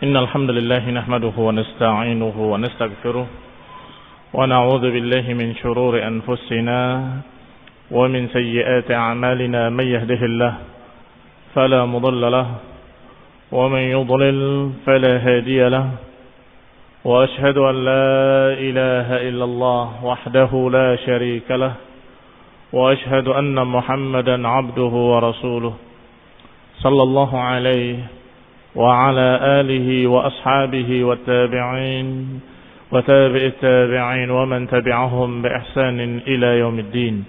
إن الحمد لله نحمده ونستعينه ونستغفره ونعوذ بالله من شرور أنفسنا ومن سيئات أعمالنا. من يهده الله فلا مضل له ومن يضلل فلا هادي له، وأشهد أن لا إله إلا الله وحده لا شريك له، وأشهد أن محمدا عبده ورسوله صلى الله عليه وعلى آله وأصحابه والتابعين وتابع التابعين ومن تبعهم بإحسان إلى يوم الدين.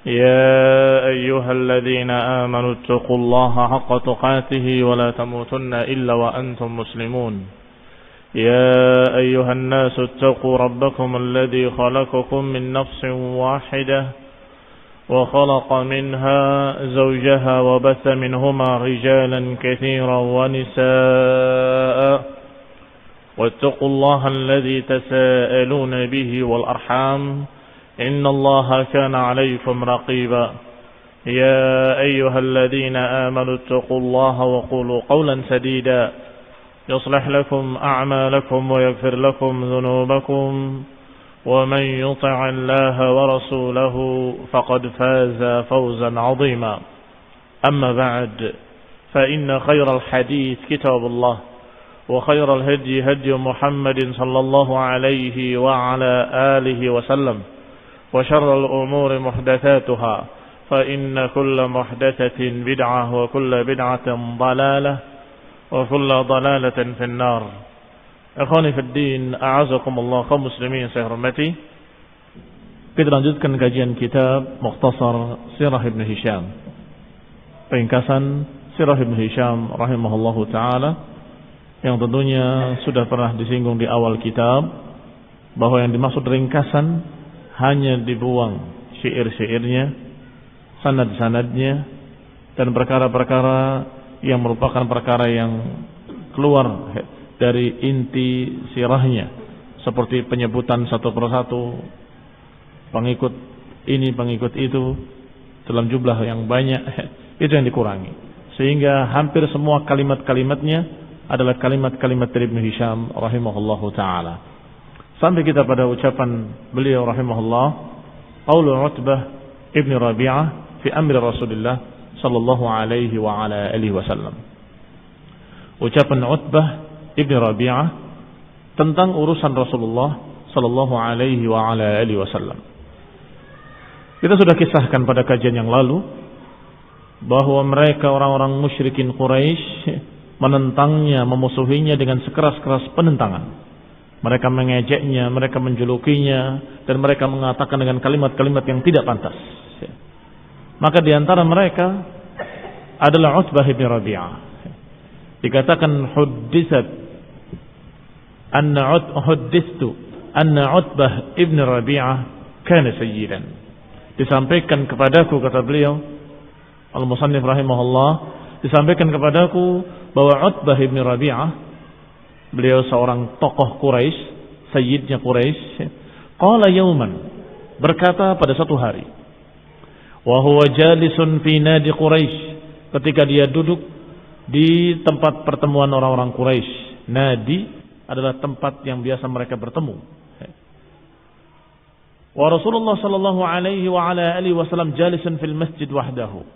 يا أيها الذين آمنوا اتقوا الله حق تقاته ولا تموتن إلا وأنتم مسلمون. يا أيها الناس اتقوا ربكم الذي خلقكم من نفس واحدة وخلق منها زوجها وبث منهما رجالا كثيرا ونساء، واتقوا الله الذي تساءلون به والأرحام إن الله كان عليكم رقيبا. يا أيها الذين آمنوا اتقوا الله وقولوا قولا سديدا يصلح لكم أعمالكم ويغفر لكم ذنوبكم، ومن يطع الله ورسوله فقد فاز فوزا عظيما. أما بعد، فإن خير الحديث كتاب الله، وخير الهدي هدي محمد صلى الله عليه وعلى آله وسلم، وشر الأمور محدثاتها، فإن كل محدثة بدعة وكل بدعة ضلالة وكل ضلالة في النار. Ikhwani fid din, a'azakumullah, kaum muslimin yang saya hormati. Kita lanjutkan kajian kitab Mukhtasar Sirah Ibn Hisham, ringkasan Sirah Ibn Hisham rahimahullahu ta'ala, yang tentunya sudah pernah disinggung di awal kitab, bahwa yang dimaksud ringkasan hanya dibuang syair-syairnya, sanad-sanadnya, dan perkara-perkara yang merupakan perkara yang keluar dari inti sirahnya, seperti penyebutan satu persatu pengikut ini, pengikut itu dalam jumlah yang banyak, itu yang dikurangi, sehingga hampir semua kalimat-kalimatnya adalah kalimat-kalimat dari Ibn Hisham rahimahullahu ta'ala, sampai kita pada ucapan beliau rahimahullah, qaulu Utbah ibn Rabi'ah fi amri Rasulullah sallallahu alaihi wa ala alihi wasallam. Ucapan Utbah Ibn Rabi'ah tentang urusan Rasulullah sallallahu alaihi wa ala alihi wasallam. Kita sudah kisahkan pada kajian yang lalu bahwa mereka orang-orang musyrikin Quraisy menentangnya, memusuhinya dengan sekeras-keras penentangan. Mereka mengejeknya, mereka menjulukinya, dan mereka mengatakan dengan kalimat-kalimat yang tidak pantas. Maka di antara mereka adalah Utbah Ibn Rabi'ah. Dikatakan huddistu anna Utbah ibn Rabi'ah kana sayyidan. Disampaikan kepadaku, kata beliau al-musannif rahimahullah, disampaikan kepadaku bahwa Utbah ibn Rabi'ah, beliau seorang tokoh Quraisy, sayyidnya Quraisy, qala yauman, berkata pada satu hari, wa huwa jalisun fi nadi Quraisy, ketika dia duduk di tempat pertemuan orang-orang Quraisy. Nadi adalah tempat yang biasa mereka bertemu. Wa Rasulullah sallallahu alaihi wa ala alihi wasallam jalisun fil masjid wahdahu.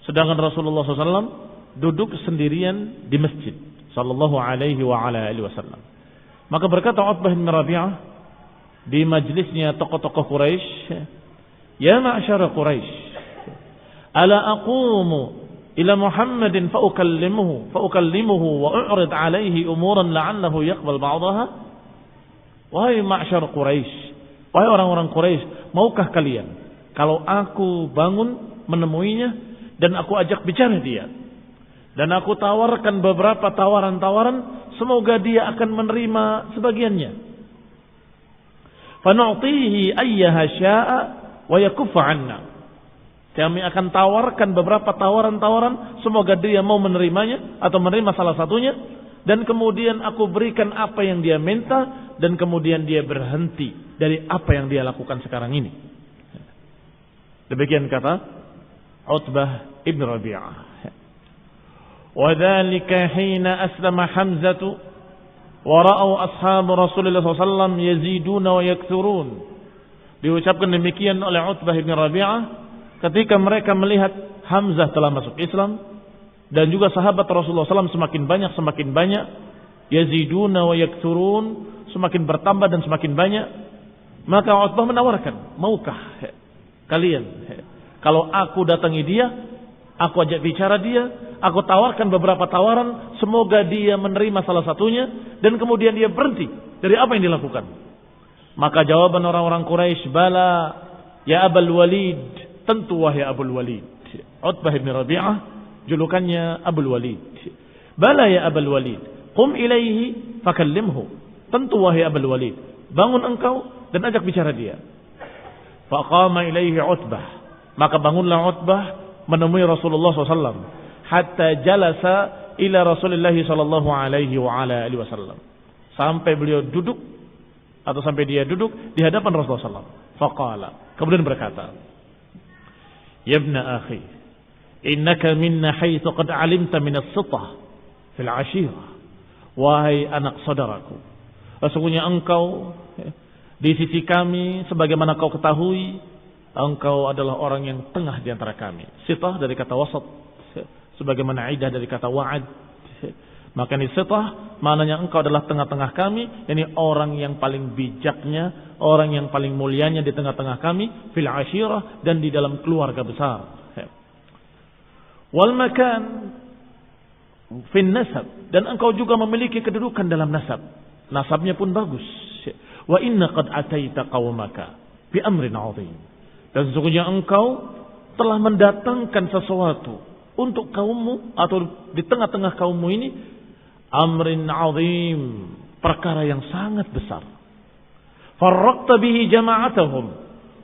Sedangkan Rasulullah sallallahu duduk sendirian di masjid sallallahu alaihi wa ala alihi wasallam. Maka berkata Utbah bin Rabi'ah di majlisnya tokoh-tokoh Quraisy, ya ma'syara Quraisy, ala aqumu ila Muhammadin faukallimuhu wa u'rid alaihi umuran la'allahu yaqbal ba'daha. Wahai ma'syar Quraisy, wahai orang-orang Quraisy, maukah kalian kalau aku bangun menemuinya dan aku ajak bicara dia, dan aku tawarkan beberapa tawaran-tawaran, semoga dia akan menerima sebagiannya. Fa nu'tihi ayyaha sya'a wa yakuffa 'anna. Kami akan tawarkan beberapa tawaran-tawaran, semoga dia mau menerimanya atau menerima salah satunya, dan kemudian aku berikan apa yang dia minta, dan kemudian dia berhenti dari apa yang dia lakukan sekarang ini. Demikian kata Utbah ibn Rabi'ah. wa dzalika hina aslama Hamzatu wa ra'au ashabu Rasulullah SAW yaziduna wa yakthurun. Diucapkan demikian oleh Utbah bin Rabi'ah ketika mereka melihat Hamzah telah masuk Islam dan juga sahabat Rasulullah SAW semakin banyak, yaziduna wa yakthurun, semakin bertambah dan semakin banyak. Maka Utbah menawarkan, maukah kalian kalau aku datangi dia, aku ajak bicara dia, aku tawarkan beberapa tawaran, semoga dia menerima salah satunya dan kemudian dia berhenti dari apa yang dilakukan. Maka jawaban orang-orang Quraisy, bala ya Abul Walid, tentu wahai Abul Walid. Utbah bin Rabi'ah julukannya Abul Walid. Bala ya Abul Walid, qum ilaihi fakallimhu. Tentu wahai Abul Walid, bangun engkau dan ajak bicara dia. Faqama ilaihi Utbah, maka bangunlah Utbah menemui Rasulullah SAW. Hatta jalasa ila Rasulullah sallallahu alaihi wa ala alihi wasallam. Sampai beliau duduk atau sampai dia duduk di hadapan Rasulullah SAW. Faqala, kemudian berkata, ya ibna akhi, innaka minna haitsu qad alimta min as-sitah fil ashirah. Wahai anak saudaraku, sesungguhnya engkau di sisi kami sebagaimana kau ketahui, engkau adalah orang yang tengah di antara kami. Sitah dari kata wasat, sebagaimana aidah dari kata wa'ad. Maka ini sitah maknanya engkau adalah tengah-tengah kami, yakni orang yang paling bijaknya, orang yang paling mulianya di tengah-tengah kami, fil ashirah, dan di dalam keluarga besar. Wal makan fin nasab, dan engkau juga memiliki kedudukan dalam nasab. Nasabnya pun bagus. Wa inna qad ataita qaumaka bi amrin 'azim. Dan sesungguhnya engkau telah mendatangkan sesuatu untuk kaummu atau di tengah-tengah kaummu ini, amrin 'azim, perkara yang sangat besar. Farraqta bihi jama'atahum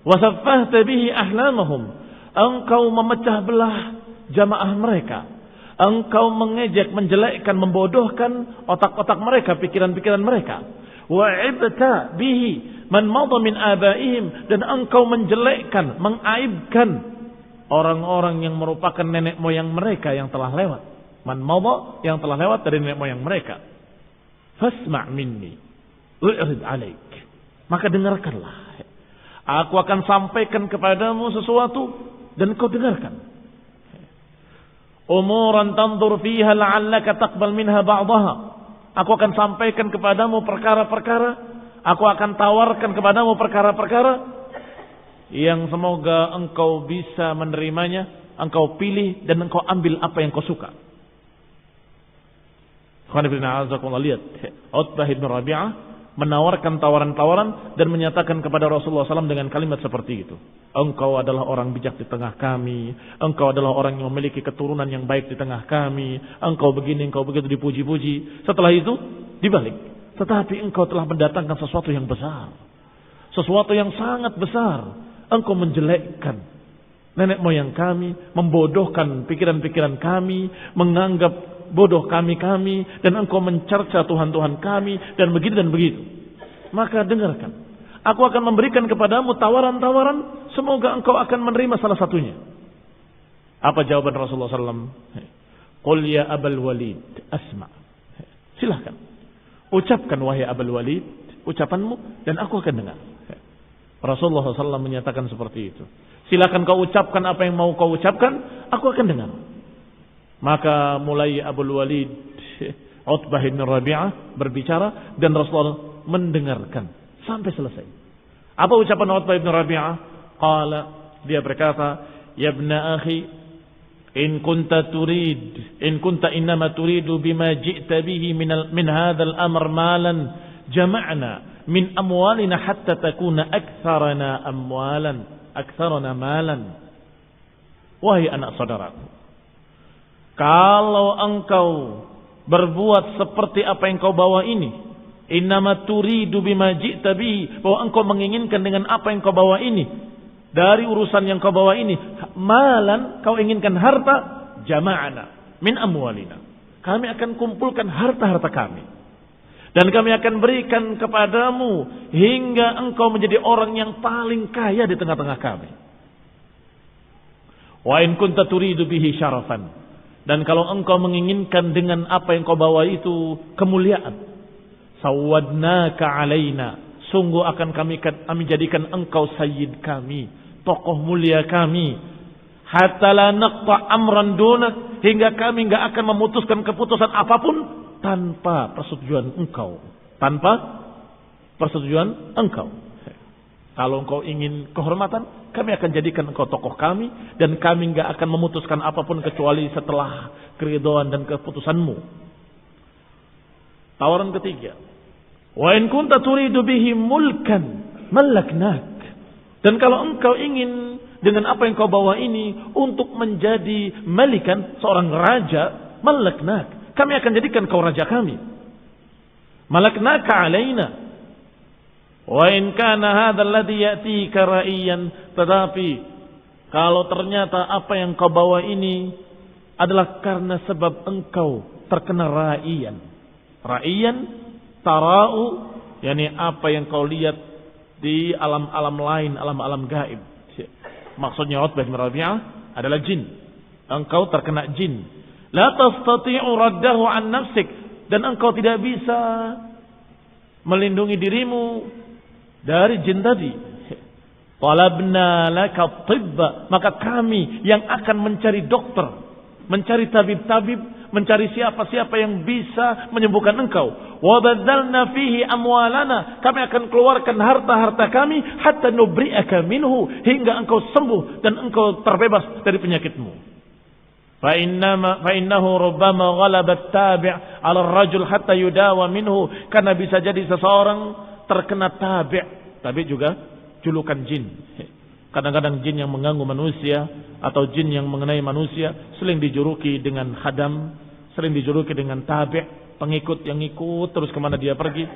wa saffahta bihi ahlamahum. Engkau memecah belah jamaah mereka. Engkau mengejek, menjelekkan, membodohkan otak-otak mereka, pikiran-pikiran mereka. Wa'ibta bihi man madha min abaihim, dan engkau menjelekkan, mengaibkan orang-orang yang merupakan nenek moyang mereka yang telah lewat. Man madha, yang telah lewat dari nenek moyang mereka. Fasma' minni u'rid 'alaik, maka dengarkanlah. Aku akan sampaikan kepadamu sesuatu dan kau dengarkan. Umuran tanzur fiha la'allaka taqbal minha ba'daha. Aku akan sampaikan kepadamu perkara-perkara, aku akan tawarkan kepadamu perkara-perkara yang semoga engkau bisa menerimanya, engkau pilih dan engkau ambil apa yang kau suka. Lihat, Utbah bin Rabi'ah menawarkan tawaran-tawaran dan menyatakan kepada Rasulullah SAW dengan kalimat seperti itu. Engkau adalah orang bijak di tengah kami. Engkau adalah orang yang memiliki keturunan yang baik di tengah kami. Engkau begini, engkau begitu, dipuji-puji. Setelah itu dibalik. Tetapi engkau telah mendatangkan sesuatu yang besar. Sesuatu yang sangat besar. Engkau menjelekkan nenek moyang kami, membodohkan pikiran-pikiran kami, menganggap bodoh kami, dan engkau mencerca Tuhan-Tuhan kami, dan begitu. Maka dengarkan. Aku akan memberikan kepadamu tawaran-tawaran, semoga engkau akan menerima salah satunya. Apa jawaban Rasulullah SAW? Qul ya Abul Walid, asma'. Silahkan. Ucapkan wahai Abul Walid, ucapanmu, dan aku akan dengar. Rasulullah SAW menyatakan seperti itu. Silakan kau ucapkan apa yang mau kau ucapkan, aku akan dengar. Maka mulai Abul Walid Utbah bin Rabi'ah berbicara dan Rasulullah mendengarkan sampai selesai. Apa ucapan Utbah bin Rabi'ah? Qala, dia berkata, ya ibna akhi, in kunta innama turidu bima ji'ta bihi min hadzal amr malan jama'na min amwalina hatta takuna aktsarana malan. Wahai anak saudaraku, kalau engkau berbuat seperti apa yang kau bawa ini, innama turidu bima ji'ta bihi, bahwa engkau menginginkan dengan apa yang kau bawa ini, dari urusan yang kau bawa ini, malan, kau inginkan harta, jama'ana min amwalina, kami akan kumpulkan harta-harta kami, dan kami akan berikan kepadamu hingga engkau menjadi orang yang paling kaya di tengah-tengah kami. Wa in kunta turidu bihi syarafan, Dan kalau engkau menginginkan dengan apa yang kau bawa itu kemuliaan, sawadnaka alaina, sungguh akan kami jadikan engkau sayyid kami, tokoh mulia kami, hatta la naqta amran dunak, hingga kami enggak akan memutuskan keputusan apapun tanpa persetujuan engkau, tanpa persetujuan engkau. Kalau engkau ingin kehormatan, kami akan jadikan engkau tokoh kami, dan kami enggak akan memutuskan apapun kecuali setelah keridhaan dan keputusanmu. Tawaran ketiga, wa in kunta turidu bihi mulkan malaknak. Dan kalau engkau ingin dengan apa yang kau bawa ini untuk menjadi malikan, seorang raja, malaknak, kami akan jadikan kau raja kami. Malaknaka alaina. Wa in kana hadzal ladzi ya'tika ra'iyan, tetapi kalau ternyata apa yang kau bawa ini adalah karena sebab engkau terkena ra'iyan. Ra'iyan tara'u, yakni apa yang kau lihat di alam-alam lain, alam-alam gaib. Maksudnya Utbah bin Rabi'ah adalah jin. Engkau terkena jin. La tastati'u raddahu an nafsik, dan engkau tidak bisa melindungi dirimu dari jin tadi. Talabna laka tibba, maka kami yang akan mencari dokter, mencari tabib-tabib, mencari siapa-siapa yang bisa menyembuhkan engkau. Wa badzalna fihi amwalana, kami akan keluarkan harta-harta kami hatta nubri'aka minhu, hingga engkau sembuh dan engkau terbebas dari penyakitmu. Fa innahu rubbama ghalaba at-tabi' 'ala ar-rajul hatta yudawa minhu, karena bisa jadi seseorang terkena tabi' juga julukan jin. Kadang-kadang jin yang mengganggu manusia atau jin yang mengenai manusia sering dijuluki dengan khadam, sering dijuluki dengan tabi', pengikut yang ikut terus kemana dia pergi.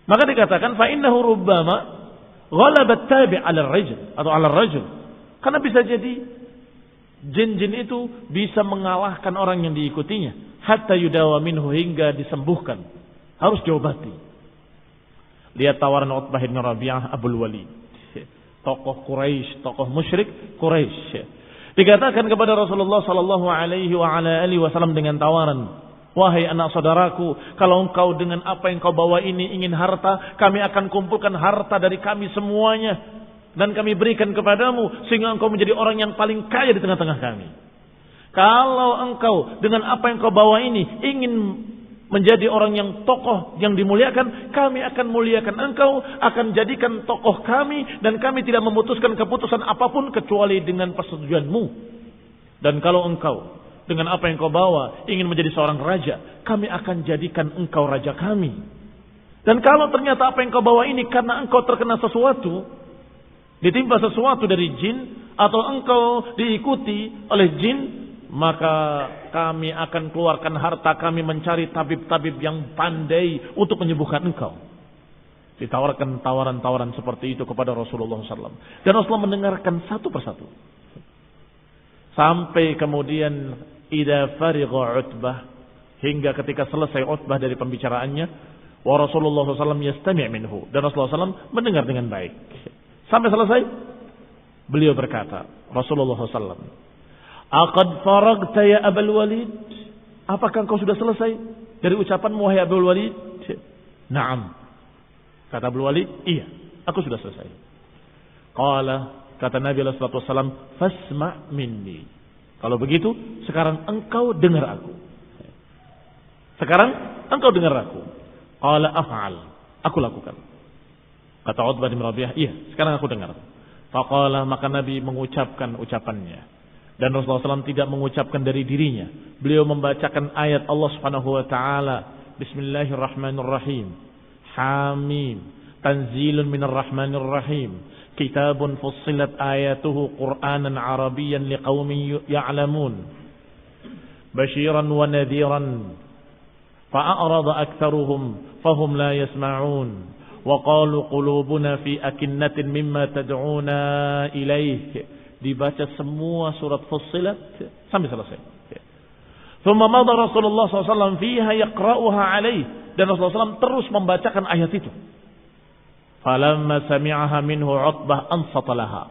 Maka dikatakan fa innahu rubbama ghalaba at-tabi' 'ala ar-rajul atau 'ala ar-rajul. Karena bisa jadi jin-jin itu bisa mengalahkan orang yang diikutinya hatta yudawa minhu, hingga disembuhkan, harus diobati. Lihat tawaran Utbah bin Rabi'ah Abul Walid, tokoh Quraisy, tokoh musyrik Quraisy. Dikatakan kepada Rasulullah sallallahu alaihi wasallam dengan tawaran, wahai anak saudaraku, kalau engkau dengan apa yang kau bawa ini ingin harta, kami akan kumpulkan harta dari kami semuanya dan kami berikan kepadamu sehingga engkau menjadi orang yang paling kaya di tengah-tengah kami. Kalau engkau dengan apa yang kau bawa ini ingin menjadi orang yang tokoh yang dimuliakan, kami akan muliakan engkau, akan jadikan tokoh kami, dan kami tidak memutuskan keputusan apapun kecuali dengan persetujuanmu. Dan kalau engkau dengan apa yang kau bawa ingin menjadi seorang raja, kami akan jadikan engkau raja kami. Dan kalau ternyata apa yang kau bawa ini karena engkau terkena sesuatu, ditimpa sesuatu dari jin, atau engkau diikuti oleh jin, maka kami akan keluarkan harta kami mencari tabib-tabib yang pandai untuk menyembuhkan engkau. Ditawarkan tawaran-tawaran seperti itu kepada Rasulullah SAW. Dan Rasulullah mendengarkan satu persatu. Sampai kemudian idza farigha Utbah, hingga ketika selesai Utbah dari pembicaraannya, wa Rasulullah SAW yastami' minhu, dan Rasulullah SAW mendengar dengan baik. Sampai selesai, beliau berkata, Rasulullah SAW, aqad faragta ya Abul Walid? Apakah engkau sudah selesai dari ucapanmu wahai Abul Walid? Naam. Kata Abul Walid, iya, aku sudah selesai. Qala, kata Nabi sallallahu alaihi wasallam, fasma' minni. Kalau begitu, sekarang engkau dengar aku. Sekarang engkau dengar aku. Qala af'al. Aku lakukan. Kata Utbah bin Rabi'ah, iya, sekarang aku dengar. Faqala, maka Nabi mengucapkan ucapannya. Dan Rasulullah SAW tidak mengucapkan dari dirinya. Beliau membacakan ayat Allah Subhanahu wa taala, Bismillahirrahmanirrahim. Hamim. Tanzilun minar rahmanir rahim. Kitabun fussilat ayatuhu Qur'anan Arabiyyan liqaumin ya'lamun. Basyiran wa nadhiran. Fa'arada aktsaruhum fahum la yasma'un. Wa qalu qulubuna fi akinnatin mimma tad'una ilaih. Dibaca semua surat Fussilat sampai selesai. Thumma madha Rasulullah SAW fiha yaqra'uha alaih, dan Rasulullah SAW terus membacakan ayat itu. Falamma sami'aha minhu Utbah ansata laha,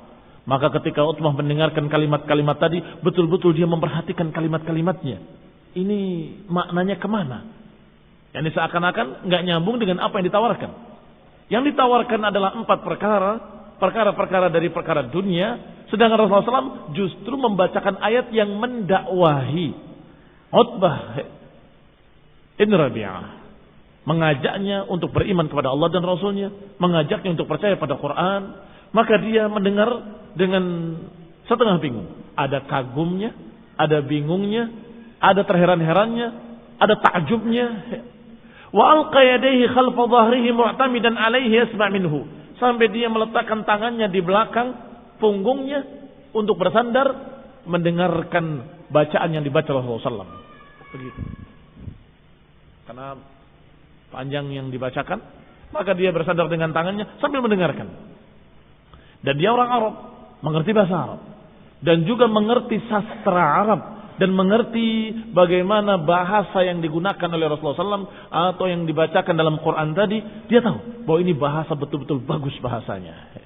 Maka ketika Utbah mendengarkan kalimat-kalimat tadi, betul-betul dia memperhatikan kalimat-kalimatnya. Ini maknanya kemana? Yang seakan-akan nggak nyambung dengan apa yang ditawarkan. Yang ditawarkan adalah 4 perkara dari perkara dunia. Sedangkan Rasulullah SAW justru membacakan ayat yang mendakwahi Utbah ibn Rabi'ah. Mengajaknya untuk beriman kepada Allah dan Rasulnya. Mengajaknya untuk percaya pada Quran. Maka dia mendengar dengan setengah bingung. Ada kagumnya, ada bingungnya, ada terheran-herannya, ada takjubnya. Wa alqa yadayhi khalfa dhahrihi mu'tamidan alaihi yasma' minhu. Sampai dia meletakkan tangannya di belakang punggungnya untuk bersandar mendengarkan bacaan yang dibaca Rasulullah SAW. Begitu. Karena panjang yang dibacakan, maka dia bersandar dengan tangannya sambil mendengarkan. Dan dia orang Arab, mengerti bahasa Arab. Dan juga mengerti sastra Arab. Dan mengerti bagaimana bahasa yang digunakan oleh Rasulullah SAW. Atau yang dibacakan dalam Quran tadi. Dia tahu bahwa ini bahasa betul-betul bagus bahasanya.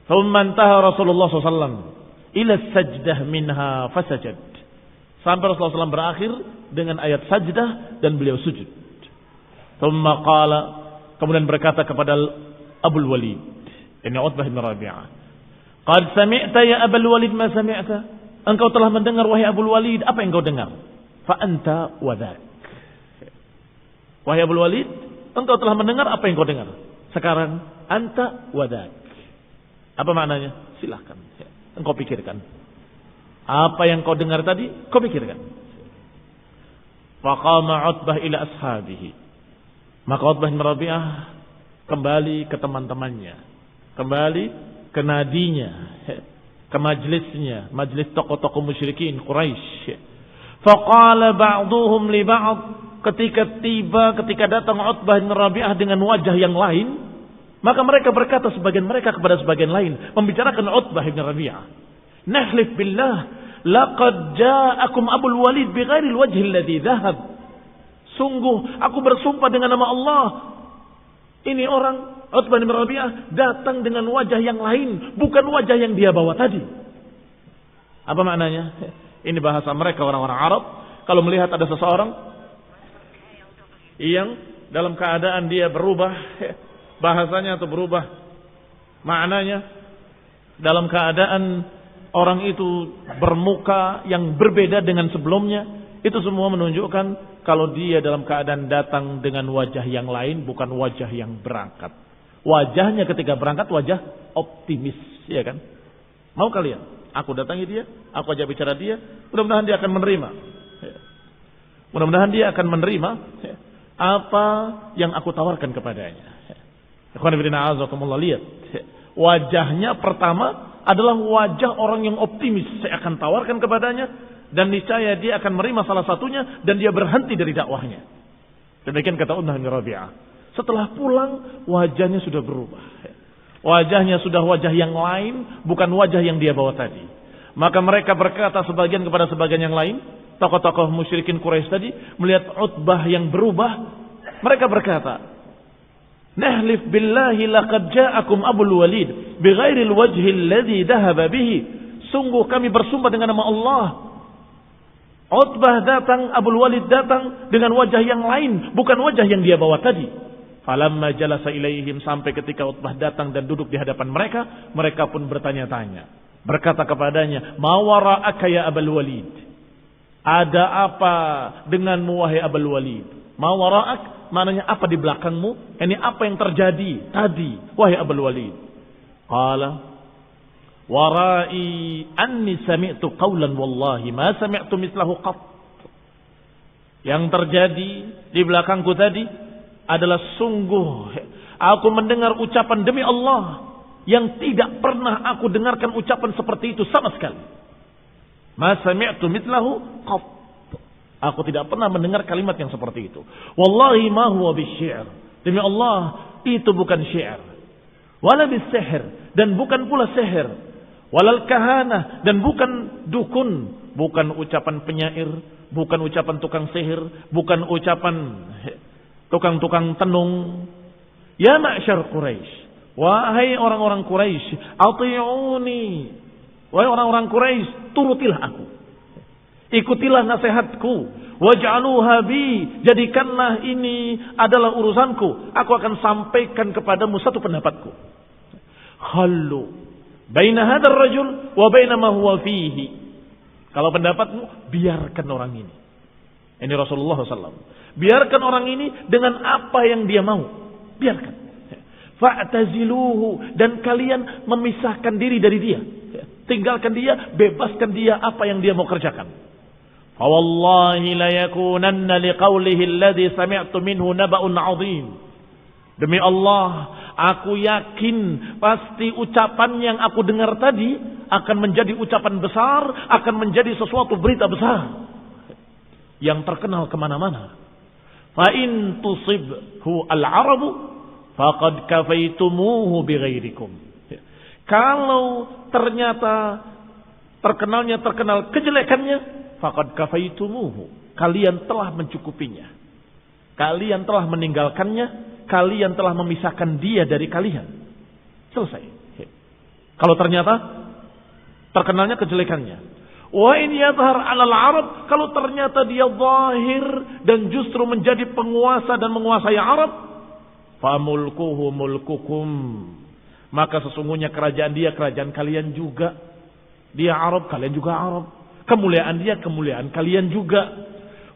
Thummantaha Rasulullah SAW ila sajdah minha fasajad. Sampai Rasulullah SAW berakhir dengan ayat sajdah dan beliau sujud. Thumma qala, kemudian berkata kepada Abul Walid, ini Utbah bin Rabi'ah. Qad sami'ta ya Abul Walid ma sami'ta? Engkau telah mendengar wahai Abul Walid, apa yang kau dengar? Fa anta wa dzak. Wahai Abul Walid, engkau telah mendengar apa yang kau dengar? Sekarang anta wa dzak. Apa maknanya? Silahkan. Engkau pikirkan. Apa yang kau dengar tadi, kau pikirkan. Fa qama Utbah ila ashabihi. Maka Utbah bin Rabi'ah kembali ke teman-temannya. Kembali ke nadinya, ke majlisnya, majlis tokoh-tokoh musyrikin Quraisy. Faqala ba'duhum li ba'd, ketika datang Utbah bin Rabi'ah dengan wajah yang lain, maka mereka berkata sebagian mereka kepada sebagian lain, membicarakan Utbah bin Rabi'ah. Nahlif billah, laqad ja'akum Abul Walid bighairi al-wajhi alladhi dhahab. Sungguh aku bersumpah dengan nama Allah, ini orang Utbah bin Rabi'ah datang dengan wajah yang lain, bukan wajah yang dia bawa tadi. Apa maknanya? Ini bahasa mereka orang-orang Arab. Kalau melihat ada seseorang yang dalam keadaan dia berubah bahasanya atau berubah maknanya, dalam keadaan orang itu bermuka yang berbeda dengan sebelumnya, itu semua menunjukkan kalau dia dalam keadaan datang dengan wajah yang lain, bukan wajah yang berangkat. Wajahnya ketika berangkat wajah optimis, ya kan? Mau kalian? Aku datangi dia, aku ajak bicara dia, mudah-mudahan dia akan menerima. Mudah-mudahan dia akan menerima apa yang aku tawarkan kepadanya. Ikhwan fillah, azakumullah, lihat. Wajahnya pertama adalah wajah orang yang optimis. Saya akan tawarkan kepadanya dan niscaya dia akan menerima salah satunya dan dia berhenti dari dakwahnya. Demikian kata Utbah bin Rabi'ah. Setelah pulang, wajahnya sudah berubah. Wajahnya sudah wajah yang lain, bukan wajah yang dia bawa tadi. Maka mereka berkata sebagian kepada sebagian yang lain, tokoh-tokoh musyrikin Quraisy tadi, melihat Utbah yang berubah, mereka berkata, Nahlif billahi laqad ja'akum Abul Walid bighairil wajhi alladhi dhahaba bihi. Sungguh kami bersumpah dengan nama Allah, Utbah datang, Abul Walid datang dengan wajah yang lain, bukan wajah yang dia bawa tadi. Falamma jalasa ilaihim, sampai ketika Utbah datang dan duduk di hadapan mereka, mereka pun bertanya-tanya. Berkata kepadanya, "Ma wara'aka ya Abul Walid?" Ada apa denganmu wahai Abul Walid? Ma wara'ak maknanya apa di belakangmu? Ini apa yang terjadi tadi wahai Abul Walid? Qala wara'i anni sami'tu qawlan wallahi ma sami'tu mislahu qat. Yang terjadi di belakangku tadi adalah sungguh aku mendengar ucapan demi Allah yang tidak pernah aku dengarkan ucapan seperti itu sama sekali. Ma sami'tu mislahu qat. Aku tidak pernah mendengar kalimat yang seperti itu. Wallahi ma huwa bisy'ir. Demi Allah, itu bukan syair. Wala bisihr, dan bukan pula sihir. Walal kahana, dan bukan dukun, bukan ucapan penyair, bukan ucapan tukang sihir, bukan ucapan tukang-tukang tenung. Ya ma'syar Quraisy, Wahai orang-orang Quraisy, ati'uni. Wahai orang-orang Quraisy, turutilah aku. Ikutilah nasihatku. Waj'aluha bi, jadikanlah ini adalah urusanku. Aku akan sampaikan kepadamu satu pendapatku. Khallu baina hadzal rajul wa baina ma huwa fihi. Kalau pendapatmu, biarkan orang ini. Ini Rasulullah SAW. Biarkan orang ini dengan apa yang dia mau. Biarkan. Fa'taziluhu, dan kalian memisahkan diri dari dia. Tinggalkan dia, bebaskan dia apa yang dia mau kerjakan. Fawallahi la yakunanna liqaulihi alladhi sami'tu minhu naba'un 'adzim. Demi Allah, aku yakin pasti ucapan yang aku dengar tadi akan menjadi ucapan besar, akan menjadi sesuatu berita besar yang terkenal kemana-mana. Fa in tusibhu al-'arabu faqad kafaitumuhu bighairikum. Kalau ternyata terkenal kejelekannya, faqad kafaitumuhu, kalian telah mencukupinya. Kalian telah meninggalkannya, kalian telah memisahkan dia dari kalian. Selesai. Kalau ternyata terkenalnya kejelekannya. Wa in yadhhar 'alal 'arab, kalau ternyata dia zahir dan justru menjadi penguasa dan menguasai Arab, famulkuhu mulkukum, maka sesungguhnya kerajaan dia kerajaan kalian juga. Dia Arab, kalian juga Arab. Kemuliaan dia kemuliaan kalian juga.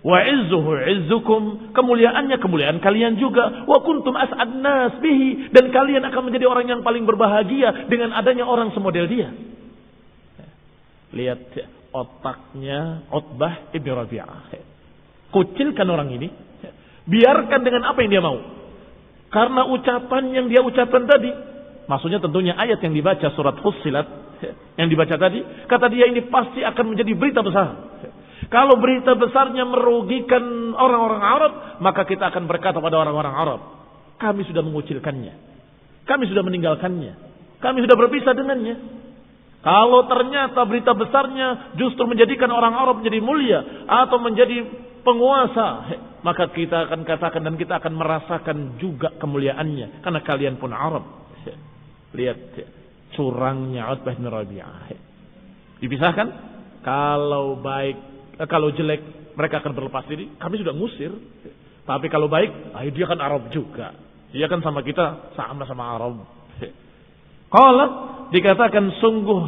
Wa izzuhu izzukum, kemuliaannya kemuliaan kalian juga. Wa kuntum as'ad nas bihi, dan kalian akan menjadi orang yang paling berbahagia dengan adanya orang semodel dia. Lihat otaknya Utbah ibn Rabi'ah. Kucilkan orang ini, biarkan dengan apa yang dia mau. Karena ucapan yang dia ucapkan tadi, maksudnya tentunya ayat yang dibaca surat Fussilat yang dibaca tadi, kata dia ini pasti akan menjadi berita besar. Kalau berita besarnya merugikan orang-orang Arab, maka kita akan berkata pada orang-orang Arab, kami sudah mengucilkannya, kami sudah meninggalkannya, kami sudah berpisah dengannya. Kalau ternyata berita besarnya justru menjadikan orang Arab menjadi mulia atau menjadi penguasa, maka kita akan katakan dan kita akan merasakan juga kemuliaannya, karena kalian pun Arab. Lihat curangnya Utbah bin Rabi'ah. Dipisahkan. Kalau baik, kalau jelek mereka akan berlepas diri. Kami sudah ngusir. Tapi kalau baik, dia kan Arab juga. Dia kan sama kita, sama Arab. Kalau dikatakan sungguh,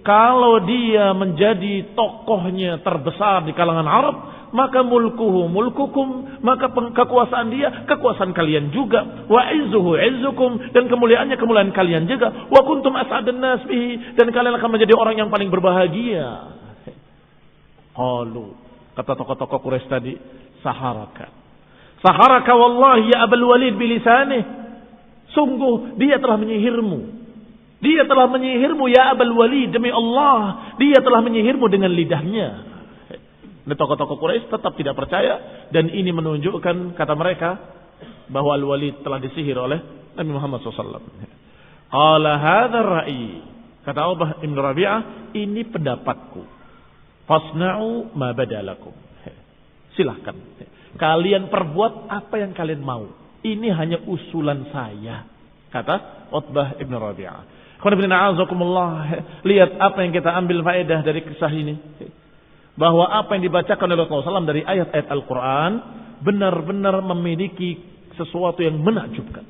kalau dia menjadi tokohnya terbesar di kalangan Arab, maka mulkuhu mulkukum, maka kekuasaan dia kekuasaan kalian juga. Wa izzuhu izzukum, dan kemuliaannya kemuliaan kalian juga. Wa kuntum as'adan nas bihi, dan kalian akan menjadi orang yang paling berbahagia. Qalu, kata tokoh-tokoh Quraisy tadi, saharaka wallahi ya Abul Walid bilisanih, sungguh dia telah menyihirmu. Dia telah menyihirmu ya Abul Walid, demi Allah dia telah menyihirmu dengan lidahnya. Ini tokoh-tokoh Quraisy tetap tidak percaya, dan ini menunjukkan kata mereka bahwa Al-Walid telah disihir oleh Nabi Muhammad SAW. Qala hadza ra'i, kata Utbah bin Rabi'ah, ini pendapatku. Fasna'u ma badalakum. Silahkan, kalian perbuat apa yang kalian mau. Ini hanya usulan saya, kata Utbah bin Rabi'ah. Lihat apa yang kita ambil faedah dari kisah ini. Bahwa apa yang dibacakan oleh Rasulullah SAW dari ayat-ayat Al-Quran benar-benar memiliki sesuatu yang menakjubkan.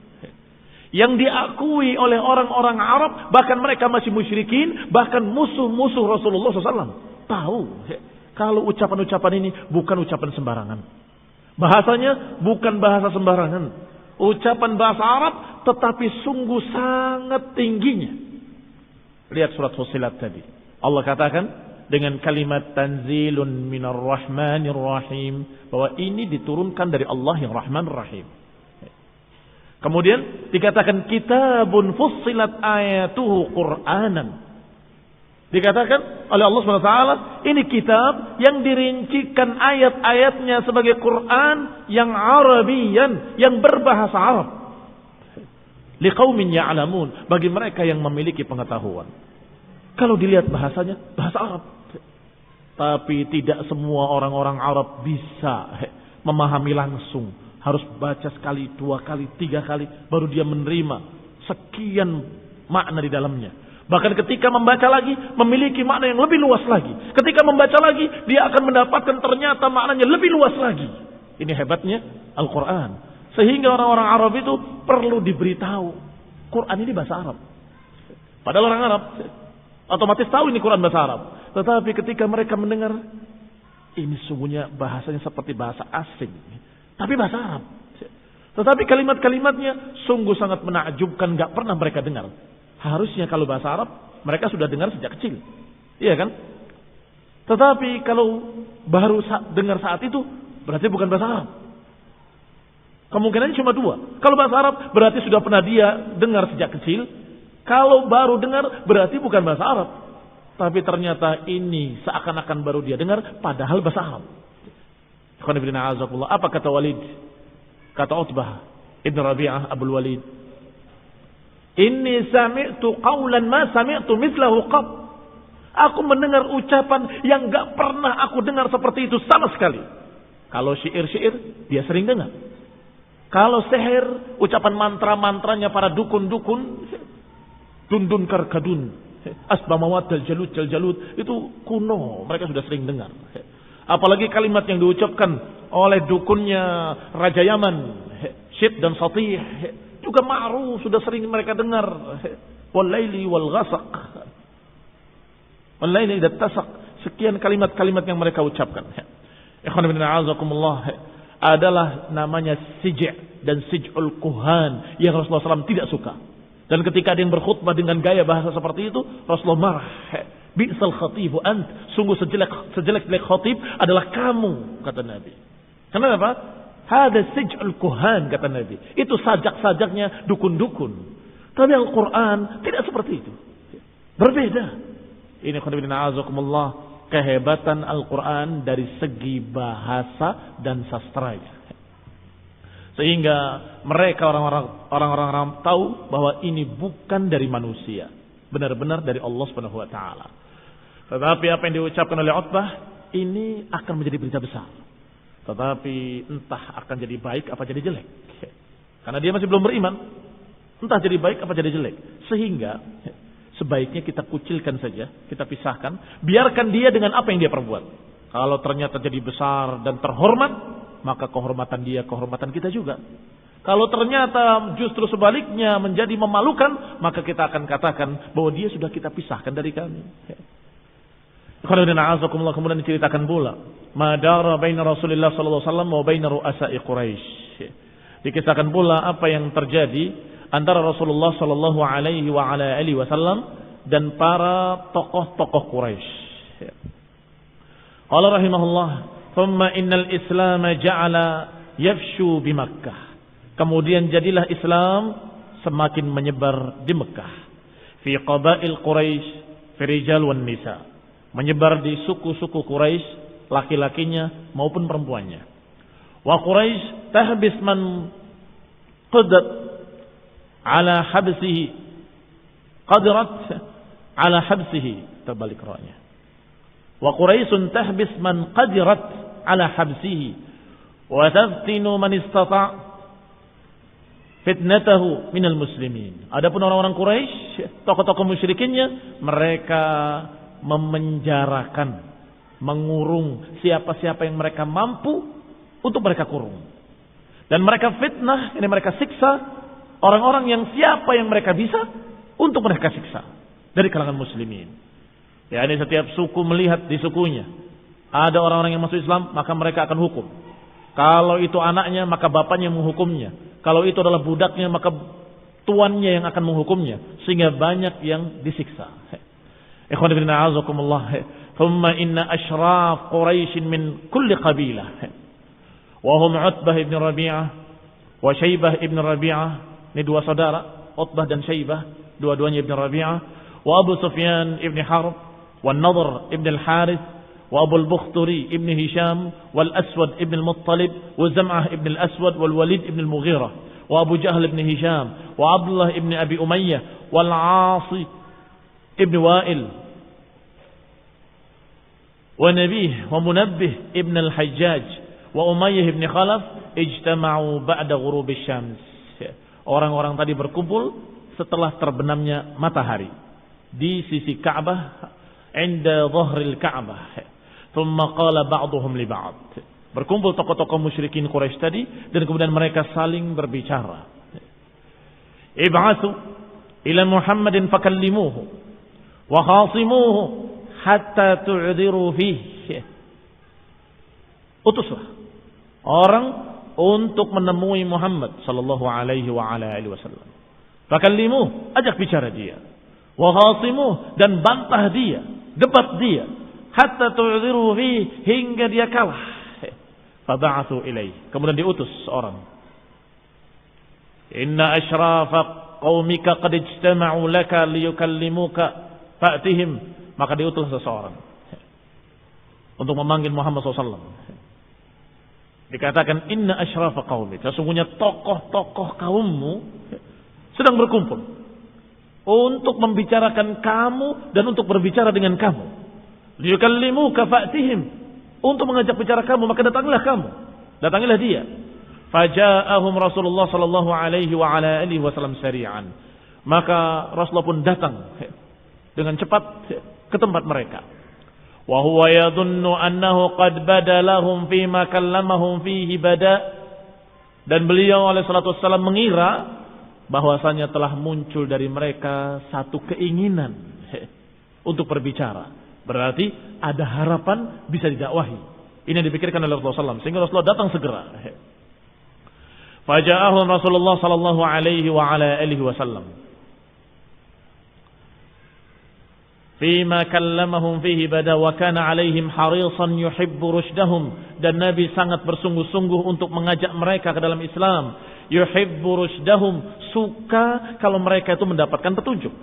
Yang diakui oleh orang-orang Arab, bahkan mereka masih musyrikin, bahkan musuh-musuh Rasulullah SAW. Tahu kalau ucapan-ucapan ini bukan ucapan sembarangan. Bahasanya bukan bahasa sembarangan. Ucapan bahasa Arab tetapi sungguh sangat tingginya. Lihat surat Fussilat tadi. Allah katakan dengan kalimat tanzilun minar rahmanir rahim, bahwa ini diturunkan dari Allah yang Rahman Rahim. Kemudian dikatakan kitabun fussilat ayatuhu Qur'anan. Dikatakan oleh Allah SWT, ini kitab yang dirincikan ayat-ayatnya sebagai Quran yang Arabian, yang berbahasa Arab. Liqaumin ya'lamun, bagi mereka yang memiliki pengetahuan. Kalau dilihat bahasanya, bahasa Arab. Tapi tidak semua orang-orang Arab bisa memahami langsung. Harus baca sekali, 2 kali, 3 kali, baru dia menerima sekian makna di dalamnya. Bahkan ketika membaca lagi, memiliki makna yang lebih luas lagi. Ketika membaca lagi, dia akan mendapatkan ternyata maknanya lebih luas lagi. Ini hebatnya Al-Quran. Sehingga orang-orang Arab itu perlu diberitahu, Quran ini bahasa Arab. Padahal orang Arab otomatis tahu ini Quran bahasa Arab. Tetapi ketika mereka mendengar, ini sungguhnya bahasanya seperti bahasa asing. Tapi bahasa Arab. Tetapi kalimat-kalimatnya sungguh sangat menakjubkan, gak pernah mereka dengar. Harusnya kalau bahasa Arab mereka sudah dengar sejak kecil, iya kan? Tetapi kalau baru dengar saat itu berarti bukan bahasa Arab. Kemungkinannya cuma dua. Kalau bahasa Arab berarti sudah pernah dia dengar sejak kecil. Kalau baru dengar berarti bukan bahasa Arab. Tapi ternyata ini seakan-akan baru dia dengar padahal bahasa Arab. Apa kata Walid? Kata Utbah Ibn Rabi'ah Abul Walid, Inni sami'tu qawlan ma sami'tu mithlahu qat. Aku mendengar ucapan yang gak pernah aku dengar seperti itu sama sekali. Kalau syair-syair dia sering dengar. Kalau sihir, ucapan mantra-mantranya para dukun-dukun, dundun karkadun, asbamawat jaljalud jaljalud, itu kuno, mereka sudah sering dengar. Apalagi kalimat yang diucapkan oleh dukunnya Raja Yaman, Syed dan Satih, juga ma'ruf, sudah sering mereka dengar. Wal-laili wal-ghasaq, wal-laili idza tasaq. Sekian kalimat-kalimat yang mereka ucapkan. Ikhwan fillah a'azakumullah, adalah namanya sij' dan sij'ul kuhan yang Rasulullah SAW tidak suka. Dan ketika ada yang berkhutbah dengan gaya bahasa seperti itu, Rasulullah marah. Bi'sal khatibu ant, sungguh sejelek-jelek khatib adalah kamu, kata Nabi. Kenapa? Hada sij'ul kuhan, kata Nabi. Itu sajak-sajaknya dukun-dukun. Tapi Al-Quran tidak seperti itu. Berbeda. Ini khonibina azakumullah, kehebatan Al-Quran dari segi bahasa dan sastranya. Sehingga mereka orang-orang tahu bahwa ini bukan dari manusia. Benar-benar dari Allah Subhanahu wa taala. Tetapi apa yang diucapkan oleh Utbah ini akan menjadi berita besar. Tetapi entah akan jadi baik apa jadi jelek. Karena dia masih belum beriman. Entah jadi baik apa jadi jelek. Sehingga sebaiknya kita kucilkan saja, kita pisahkan, biarkan dia dengan apa yang dia perbuat. Kalau ternyata jadi besar dan terhormat, maka kehormatan dia, kehormatan kita juga. Kalau ternyata justru sebaliknya menjadi memalukan, maka kita akan katakan bahwa dia sudah kita pisahkan dari kami. Kemudian diceritakan pula, madara baina Rasulullah sallallahu alaihi wasallam wa baina ru'asa'i Quraisy. Dikisahkan pula apa yang terjadi antara Rasulullah sallallahu alaihi wa ala alihi wasallam dan para tokoh-tokoh Quraisy. Qala rahimahullah, "Thumma innal Islam ja'ala yafshu bi Makkah." Kemudian jadilah Islam semakin menyebar di Mekah. Fi qabail Quraisy, fi rijal wan nisa. Menyebar di suku-suku Quraisy, laki-lakinya maupun perempuannya. Wa Quraisy tahbis man qadat ala habsihi. Qadrat ala habsihi, terbalik rohnya. Wa Quraisyun tahbis man qadirat ala habsihi wa taftinu man istata' fitnatahu minal muslimin. Adapun orang-orang Quraisy, tokoh-tokoh musyrikinnya, mereka memenjarakan, mengurung siapa-siapa yang mereka mampu untuk mereka kurung. Dan mereka fitnah, ini mereka siksa orang-orang yang siapa yang mereka bisa untuk mereka siksa dari kalangan muslimin. Ya, ini setiap suku melihat di sukunya ada orang-orang yang masuk Islam, maka mereka akan hukum. Kalau itu anaknya, maka bapaknya menghukumnya. Kalau itu adalah budaknya, maka tuannya yang akan menghukumnya. Sehingga banyak yang disiksa. Ikhwan ibn a'azakumullah. Thumma inna ashraf Quraisy min kulli qabilah. Wahum Utbah ibn Rabi'ah wa Syaibah ibn Rabi'ah. Ini dua saudara, Utbah dan Syaibah, dua-duanya ibn Rabi'ah. Wa Abu Sufyan ibn Harb, wa Nadhr ibn al-Harith, وأبو البختري ابن هشام والأسود ابن المطلب وزمعة ابن الأسود والوليد ابن المغيرة وأبو جهل ابن هشام وعبد الله ابن أبي أمية والعاصي ابن وائل ونبيه ومنبه ابن الحجاج وأمية ابن خلف اجتمعوا بعد غروب الشمس. Orang-orang tadi berkumpul setelah terbenamnya matahari di sisi Ka'bah, inda dhahril Ka'bah. Thumma qala ba'duhum li ba'd. Berkumpul tokoh-tokoh musyrikin Quraisy tadi dan kemudian mereka saling berbicara. Ib'atsu ila Muhammadin fakallimuhu wa khasimuhu hatta tu'dhiru fihi. Utuslah orang untuk menemui Muhammad sallallahu alaihi wa ala alihi wasallam. Fakallimuhu, ajak bicara dia. Wa khasimuhu, dan bantah dia, debat dia. Hatta tu'dhiru fihi, hingga dia kalah. Faba'atsu ilaihi, kemudian diutus seorang. Inna ashrafa qaumika qad ijtama'u laka liyukallimuka fa'tihim, maka diutus seseorang untuk memanggil Muhammad SAW. Dikatakan inna ashrafa qaumika, sesungguhnya tokoh-tokoh kaummu sedang berkumpul untuk membicarakan kamu dan untuk berbicara dengan kamu. Liyukallimuka fa'tihim, untuk mengajak bicara kamu, maka datanglah kamu, datangilah dia. Faja'ahum Rasulullah sallallahu alaihi wa ala alihi wasallam sari'an. Maka Rasulullah pun datang dengan cepat ke tempat mereka. Wa huwa yadhunnu annahu qad bada lahum fi ma kallamahum fihi bada. Dan beliau alaihi salatu wasallam mengira bahwasanya telah muncul dari mereka satu keinginan untuk berbicara. Berarti ada harapan bisa didakwahi. Ini yang dipikirkan oleh Rasulullah SAW, sehingga Rasulullah datang segera. Faja'ahum Rasulullah sallallahu alaihi wa ala alihi wasallam fima kallamahum fihi bada wa kana alaihim harisan yuhibbu rushdahum. Dan Nabi sangat bersungguh-sungguh untuk mengajak mereka ke dalam Islam. Yuhibbu rushdahum, suka kalau mereka itu mendapatkan petunjuk.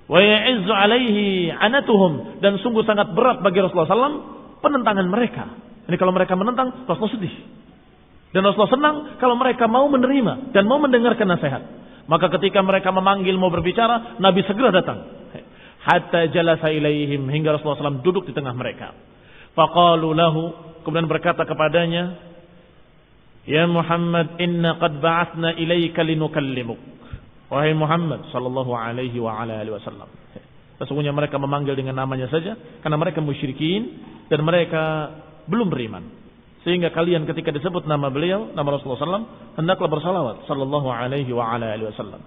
Wa ya'izzu alaihi anatuhum, dan sungguh sangat berat bagi Rasulullah SAW penentangan mereka. Ini kalau mereka menentang, Rasulullah sedih. Dan Rasulullah senang kalau mereka mau menerima dan mau mendengarkan nasihat. Maka ketika mereka memanggil mau berbicara, Nabi segera datang. Hatta jalasa ilaihim, hingga Rasulullah SAW duduk di tengah mereka. Faqalu lahu, kemudian berkata kepadanya, ya Muhammad, inna qad ba'athna ilaika linukallimuk. Wahai Muhammad sallallahu alaihi wa ala alihi wasallam. Sesungguhnya mereka memanggil dengan namanya saja karena mereka musyrikin dan mereka belum beriman. Sehingga kalian ketika disebut nama beliau, nama Rasulullah SAW, hendaklah bersalawat sallallahu alaihi wa ala alihi wasallam.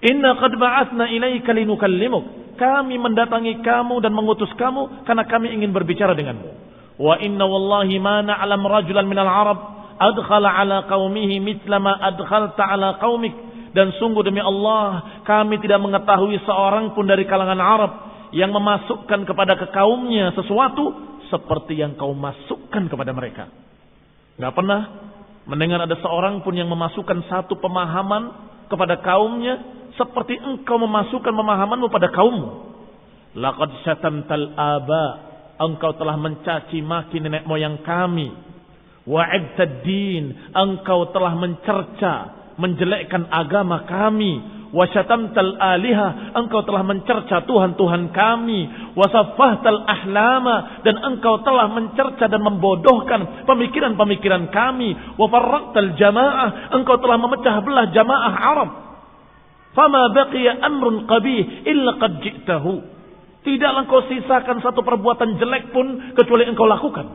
Inna qad ba'athna ilaika linukallimuk. Kami mendatangi kamu dan mengutus kamu karena kami ingin berbicara denganmu. Wa inna wallahi ma na'lam rajulan minal Arab adkhala ala qaumihi mithla ma adkhalta ala qaumik. Dan sungguh demi Allah, kami tidak mengetahui seorang pun dari kalangan Arab yang memasukkan kepada kaumnya sesuatu seperti yang kau masukkan kepada mereka. Gak pernah mendengar ada seorang pun yang memasukkan satu pemahaman kepada kaumnya seperti engkau memasukkan pemahamanmu pada kaummu. Laqad syatamtal aba, engkau telah mencaci maki nenek moyang kami. Wa'ibtad din, engkau telah mencerca, menjelekkan agama kami. Wasyatamtal aliha, engkau telah mencerca Tuhan-Tuhan kami. Wasaffahtal ahlama, dan engkau telah mencerca dan membodohkan pemikiran-pemikiran kami. Wafarraqtal jamaah, engkau telah memecah belah jamaah Arab. Fama baqiya amrun qabih illa qad ji'tahu. Tidaklah engkau sisakan satu perbuatan jelek pun kecuali engkau lakukan.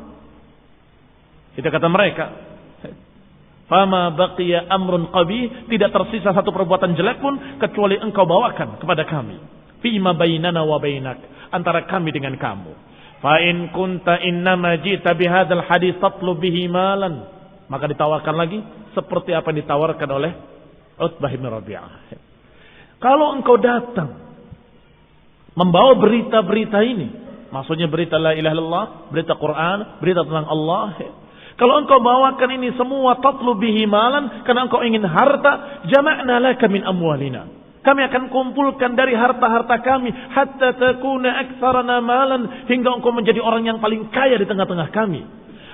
Itu kata mereka. Fama baqiya amrun qabih, tidak tersisa satu perbuatan jelek pun kecuali engkau bawakan kepada kami. Fima bainana wa bainak, antara kami dengan kamu. Fa in kunta innama ji'ta bihadzal hadits tatlub bihi malan, maka ditawarkan lagi seperti apa yang ditawarkan oleh Utbah bin Rabi'ah. Kalau engkau datang membawa berita-berita ini, maksudnya berita la ilaha illallah, berita Quran, berita tentang Allah. Kalau engkau bawakan ini semua tatlub bihi malan, karena engkau ingin harta, jama'na laka min amwalina. Kami akan kumpulkan dari harta-harta kami hatta takuna aktsarana malan, hingga engkau menjadi orang yang paling kaya di tengah-tengah kami.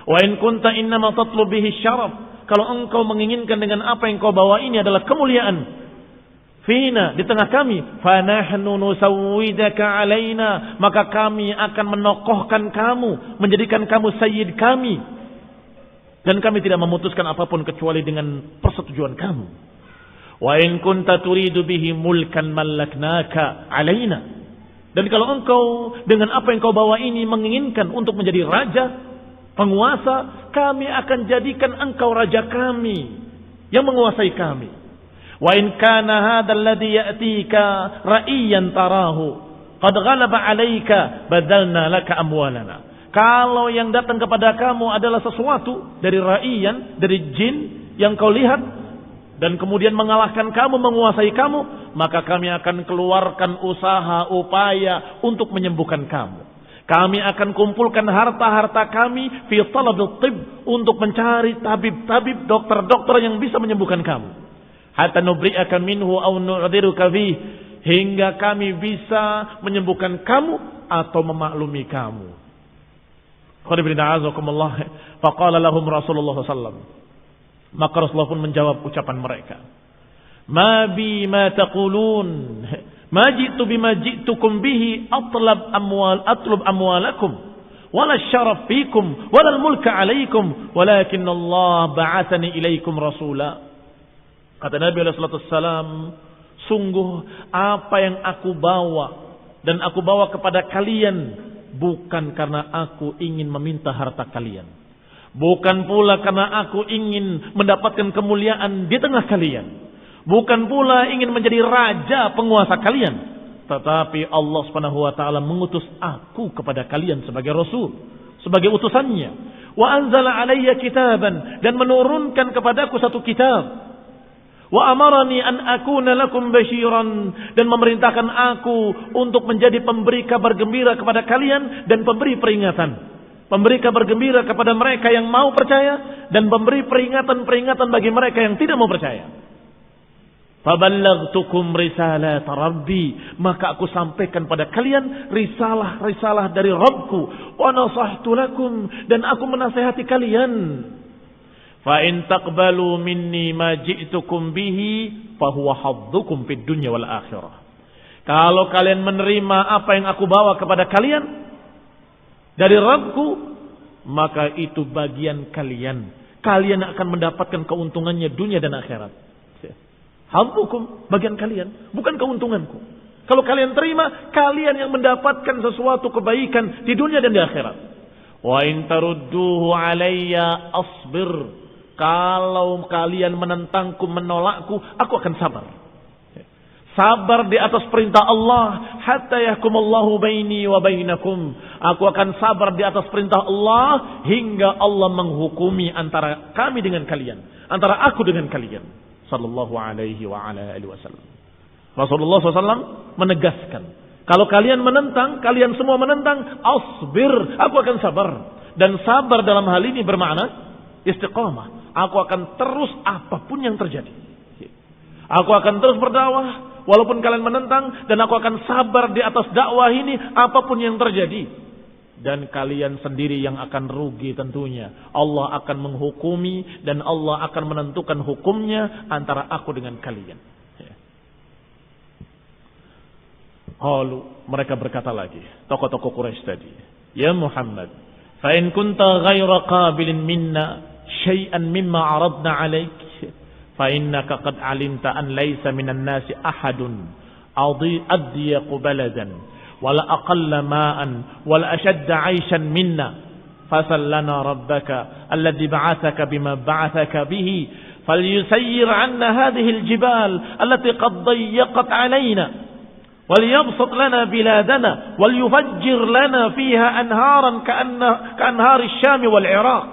Wa in kunta innama tatlub bihi syaraf, kalau engkau menginginkan dengan apa yang engkau bawa ini adalah kemuliaan fina, di tengah kami, fa nahnu nusawwidaka alaina, maka kami akan menokohkan kamu, menjadikan kamu sayyid kami. Dan kami tidak memutuskan apapun kecuali dengan persetujuan kamu. Wa in kunta turidu bihi mulkan mallaknaka alaina. Dan kalau engkau dengan apa yang kau bawa ini menginginkan untuk menjadi raja, penguasa, kami akan jadikan engkau raja kami yang menguasai kami. Wa in kana hadzal ladzi ya'tika ra'iyan tarahu qad ghalaba 'alaika badalna laka amwalana. Kalau yang datang kepada kamu adalah sesuatu dari ra'iyan, dari jin yang kau lihat dan kemudian mengalahkan kamu, menguasai kamu, maka kami akan keluarkan usaha, upaya untuk menyembuhkan kamu. Kami akan kumpulkan harta-harta kami fi talabil tib, untuk mencari tabib-tabib, dokter-dokter yang bisa menyembuhkan kamu. Hatta nubri'aka minhu aw nu'dziruka fi, hingga kami bisa menyembuhkan kamu atau memaklumi kamu. Faqala lahum Rasulullah sallallahu alaihi wasallam. Maka Rasulullah pun menjawab ucapan mereka. Ma bi ma taqulun, ma ji'tu bima ji'tukum bihi atlub amwalakum wala syaraf fikum wala mulka alaikum walakin Allah ba'athani ilaikum rasula. Kata Nabi sallallahu alaihi wasallam, sungguh apa yang aku bawa dan aku bawa kepada kalian bukan karena aku ingin meminta harta kalian, bukan pula karena aku ingin mendapatkan kemuliaan di tengah kalian, bukan pula ingin menjadi raja penguasa kalian, tetapi Allah Subhanahu wa taala mengutus aku kepada kalian sebagai rasul, sebagai utusannya. Wa anzala alayya kitaban, dan menurunkan kepadaku satu kitab. Wa amarani an akuna lakum basyiran, dan memerintahkan aku untuk menjadi pemberi kabar gembira kepada kalian dan pemberi peringatan. Pemberi kabar gembira kepada mereka yang mau percaya dan memberi peringatan-peringatan bagi mereka yang tidak mau percaya. Faballaghtukum risalat Rabbi, maka aku sampaikan pada kalian risalah-risalah dari Rabbku. Wa nasahtu lakum, dan aku menasihati kalian. Fa in taqbalu minni ma ji'tukum bihi fa huwa haddukum fid dunya wal akhirah. Kalau kalian menerima apa yang aku bawa kepada kalian dari Rabbku, maka itu bagian kalian. Kalian akan mendapatkan keuntungannya dunia dan akhirat. Haddukum, bagian kalian, bukan keuntunganku. Kalau kalian terima, kalian yang mendapatkan sesuatu kebaikan di dunia dan di akhirat. Wa in tarudduhu alayya asbir. Kalau kalian menentangku, menolakku, aku akan sabar. Sabar di atas perintah Allah. Hatta yahkumallahu baini wa bainakum. Aku akan sabar di atas perintah Allah hingga Allah menghukumi antara kami dengan kalian, antara aku dengan kalian. Sallallahu alaihi wa ala alihi wasallam. Rasulullah SAW menegaskan, kalau kalian menentang, kalian semua menentang, asbir, aku akan sabar. Dan sabar dalam hal ini bermakna istiqamah. Aku akan terus apapun yang terjadi. Aku akan terus berdakwah walaupun kalian menentang, dan aku akan sabar di atas dakwah ini apapun yang terjadi. Dan kalian sendiri yang akan rugi tentunya. Allah akan menghukumi dan Allah akan menentukan hukumnya antara aku dengan kalian. Qalu, mereka berkata lagi, tokoh-tokoh Quraisy tadi, ya Muhammad, fa in kunta ghaira qabilin minna syai'an mimma aradna 'alaik fa innaka qad 'alimta an laysa minan nasi ahadun adyaqu baladan wala aqalla ma'an wala ashadda 'aishan minna fasallana rabbaka alladhi ba'athaka bima ba'athaka bihi falyusayyir 'anna hadhihi aljibal allati qad dayyaqat 'alaina وليبسط لنا بلادنا وليفجر لنا فيها أنهارا كأنهار الشام والعراق.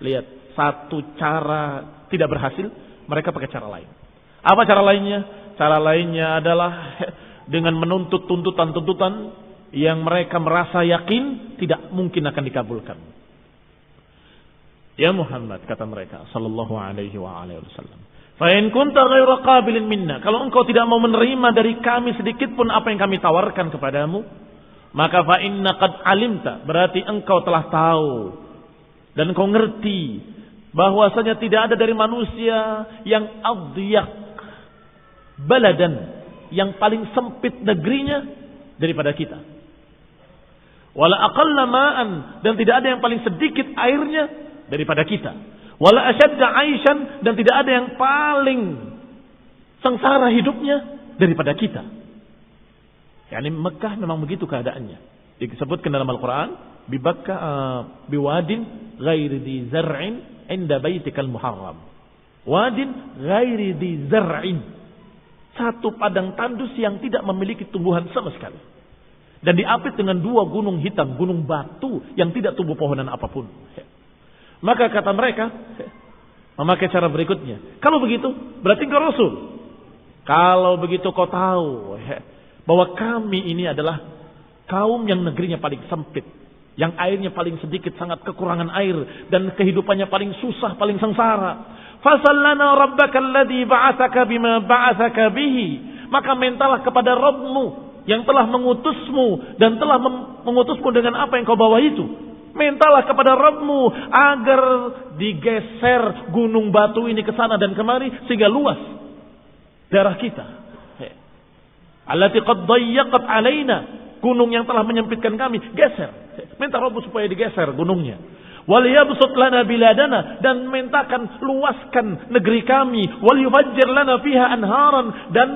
Lihat, satu cara tidak berhasil, mereka pakai cara lain. Apa cara lainnya? Cara lainnya adalah dengan menuntut tuntutan-tuntutan yang mereka merasa yakin tidak mungkin akan dikabulkan. Ya Muhammad, kata mereka sallallahu alaihi wa alihi wasallam, fa in kunta ghaira qabilin minna, kalau engkau tidak mau menerima dari kami sedikit pun apa yang kami tawarkan kepadamu, maka fa inna qad alimta, berarti engkau telah tahu dan engkau ngerti bahwasanya tidak ada dari manusia yang adiyaq baladan, yang paling sempit negerinya daripada kita. Wala aqalla ma'an, dan tidak ada yang paling sedikit airnya daripada kita. Wala ashadda aishan, dan tidak ada yang paling sengsara hidupnya daripada kita. Yani Mekah memang begitu keadaannya. Disebutkan dalam Al-Quran, biwadin ghairi di zar'in inda baitikal muharram. Wadin ghairi di zar'in. Satu padang tandus yang tidak memiliki tumbuhan sama sekali. Dan diapit dengan 2 gunung hitam, gunung batu yang tidak tumbuh pohonan apapun. Maka kata mereka, memakai cara berikutnya. Kalau begitu, berarti engkau Rasul. Kalau begitu kau tahu bahwa kami ini adalah kaum yang negerinya paling sempit, yang airnya paling sedikit, sangat kekurangan air, dan kehidupannya paling susah, paling sengsara. Fasallana rabbaka alladhi ba'athaka bima ba'athaka bihi. Maka mintalah kepada Rabbmu yang telah mengutusmu dan telah mengutusmu dengan apa yang kau bawa itu. Mintalah kepada Rabbmu agar digeser gunung batu ini ke sana dan kemari sehingga luas darah kita. Allati qad dayyaqat alaina, gunung yang telah menyempitkan kami, geser. Minta Rabb supaya digeser gunungnya. Wal yabsut lana biladana, dan mintakan luaskan negeri kami. Wal yufajjir lana fiha anharan, dan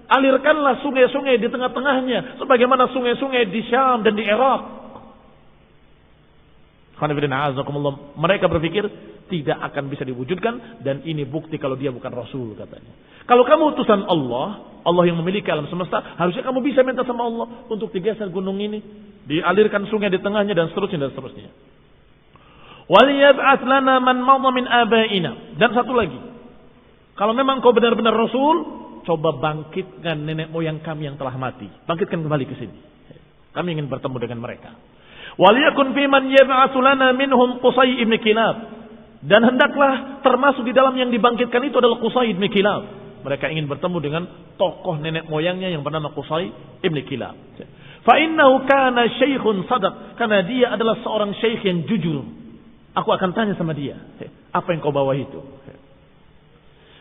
alirkanlah sungai-sungai di tengah-tengahnya sebagaimana sungai-sungai di Syam dan di Irak. Mereka berpikir tidak akan bisa diwujudkan, dan ini bukti kalau dia bukan Rasul, katanya. Kalau kamu utusan Allah, Allah yang memiliki alam semesta, harusnya kamu bisa minta sama Allah untuk digeser gunung ini, dialirkan sungai di tengahnya, dan seterusnya dan seterusnya. Waliyab'ats lana man madha min abaina. Dan satu lagi, kalau memang kau benar-benar Rasul, coba bangkitkan nenek moyang kami yang telah mati, bangkitkan kembali ke sini. Kami ingin bertemu dengan mereka. Waliyakun fiman yab'atsu lana minhum Qusay ibn Kilab, dan hendaklah termasuk di dalam yang dibangkitkan itu adalah Qusay ibn Kilab. Mereka ingin bertemu dengan tokoh nenek moyangnya yang bernama Qusay ibn Kilab. Fa innahu kana syaikhun sadaq, karena dia adalah seorang syekh yang jujur. Aku akan tanya sama dia, apa yang kau bawa itu?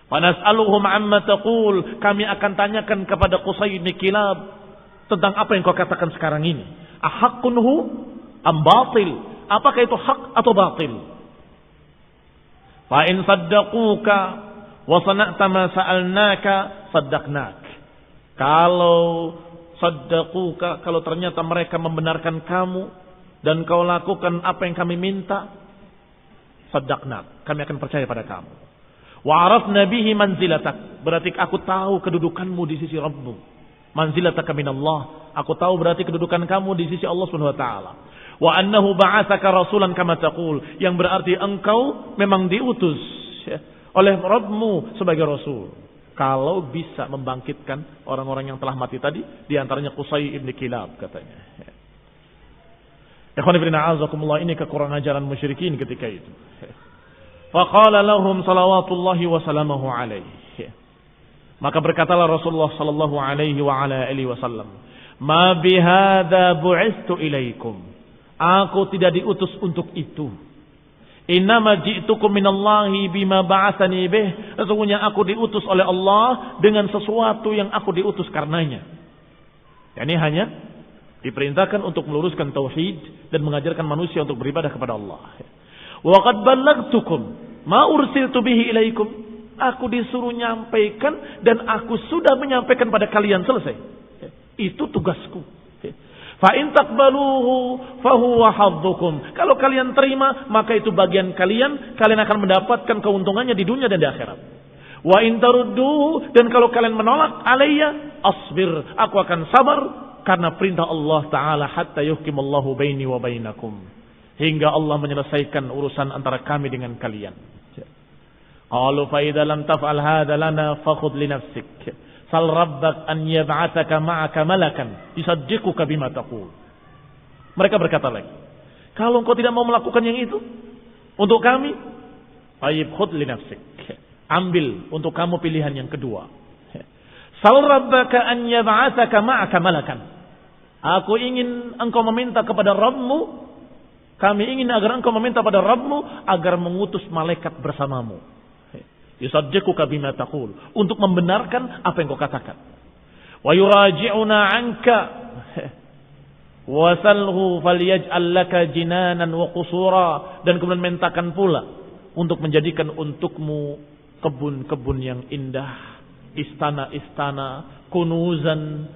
Fa nas'aluhum amma taqul, kami akan tanyakan kepada Qusay ibn Kilab tentang apa yang kau katakan sekarang ini. Ahaqqunhu am batil? Apakah itu hak atau batil? Fa in saddaquka wa sana'ta ma sa'alnaka saddaqnak. Kalau saddaquka, kalau ternyata mereka membenarkan kamu dan kau lakukan apa yang kami minta, saddaqnak, kami akan percaya pada kamu. Wa arafna bihi manzilatak, berarti aku tahu kedudukanmu di sisi Rabbmu. Manzilataka minallah, aku tahu berarti kedudukan kamu di sisi Allah Subhanahu wa taala. Wa annahu ba'atsaka rasulan kama taqul, yang berarti engkau memang diutus oleh Rabbmu sebagai rasul. Kalau bisa membangkitkan orang-orang yang telah mati tadi, di antaranya Qusay ibn Kilab, katanya. Ikhwan fillah, a'azakumullah, ini kekurangan ajaran musyrikin ketika itu. Faqala lahum salawatullahi wa salamuhu alaihi. Maka berkatalah Rasulullah sallallahu alaihi wa ala alihi wasallam, "Ma bihadza bu'istu ilaikum." Aku tidak diutus untuk itu. Innama ji'tukum minallahi bima ba'atsani bih. Sesungguhnya aku diutus oleh Allah dengan sesuatu yang aku diutus karenanya. Yani hanya diperintahkan untuk meluruskan tauhid dan mengajarkan manusia untuk beribadah kepada Allah. Wa qad ballaghtukum ma ursiltu bihi ilaikum. Aku disuruh nyampaikan dan aku sudah menyampaikan pada kalian, selesai. Itu tugasku. Fa in taqbaluhu fa huwa haddukum. Kalau kalian terima, maka itu bagian kalian, kalian akan mendapatkan keuntungannya di dunia dan di akhirat. Wa in tarudduhu, dan kalau kalian menolak, alayya asbir, aku akan sabar karena perintah Allah taala, hatta yuhkimallahu baini wa bainakum, hingga Allah menyelesaikan urusan antara kami dengan kalian. Qalu fa idza lam taf'al hadza lana fakhudh li nafsik. Sal rabbak an yab'atsaka ma'aka malakan yusaddiquka bima taqul. Mereka berkata lagi, kalau engkau tidak mau melakukan yang itu untuk kami, tayyib khudh li nafsik. Ambil untuk kamu pilihan yang kedua. Sal rabbaka an yab'atsaka ma'aka malakan. Aku ingin engkau meminta kepada Rabbmu, kami ingin agar engkau meminta pada Rabbmu agar mengutus malaikat bersamamu. Yusaddiquka bima taqul, untuk membenarkan apa yang kau katakan. Wa yuraji'una 'anka wa salhu falyaj'al laka jinanan wa qusura, dan kemudian mintakan pula untuk menjadikan untukmu kebun-kebun yang indah, istana-istana, kunuzan,